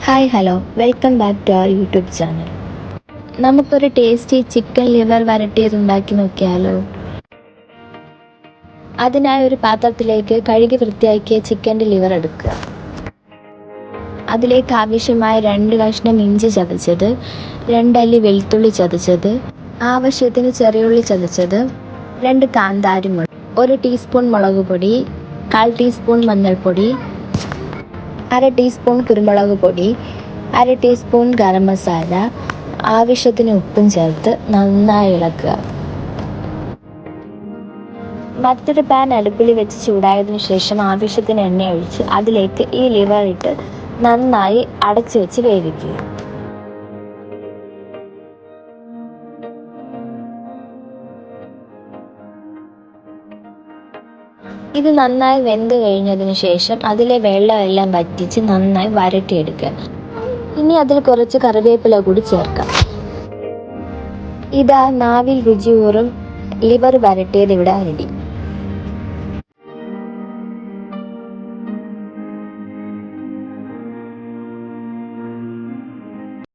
Hi hello welcome back to our YouTube channel. നമുക്കൊരു tasty chicken liver വരട്ടിയത് ഉണ്ടാക്കി നോക്കിയാലോ. അതിനായി ഒരു പാത്രത്തിലേക്ക് കഴുകി വൃത്തിയാക്കിയ ചിക്കൻ്റെ ലിവർ എടുക്കുക. അതിലേക്ക് ആവശ്യമായ 2 കഷ്ണം ഇഞ്ചി ചതച്ചത്, 2 അല്ലി വെളുത്തുള്ളി ചതച്ചത്, ആവശ്യത്തിന് ചെറിയുള്ളി ചതച്ചത്, 2 കാന്താരിമുളക്, 1 ടീസ്പൂൺ മുളക് പൊടി, 1/4 ടീസ്പൂൺ മഞ്ഞൾപ്പൊടി, 1/2 ടീസ്പൂൺ കുരുമുളക് പൊടി, 1/2 ടീസ്പൂൺ ഗരം മസാല, ആവശ്യത്തിന് ഉപ്പും ചേർത്ത് നന്നായി ഇളക്കുക. മറ്റൊരു പാൻ അടുപ്പിൽ വെച്ച് ചൂടായതിനു ശേഷം ആവശ്യത്തിന് എണ്ണ ഒഴിച്ച് അതിലേക്ക് ഈ ലിവർ ഇട്ട് നന്നായി അടച്ചു വെച്ച് വേവിക്കുക. ഇത് നന്നായി വെന്ത് കഴിഞ്ഞതിന് ശേഷം അതിലെ വെള്ളമെല്ലാം വറ്റിച്ച് നന്നായി വരട്ടിയെടുക്കുക. ഇനി അതിൽ കുറച്ച് കറിവേപ്പില കൂടി ചേർക്കാം. ഇതാ നാവിൽ രുചിയൂറും ലിവർ വരട്ടിയത് ഇവിടെ റെഡി.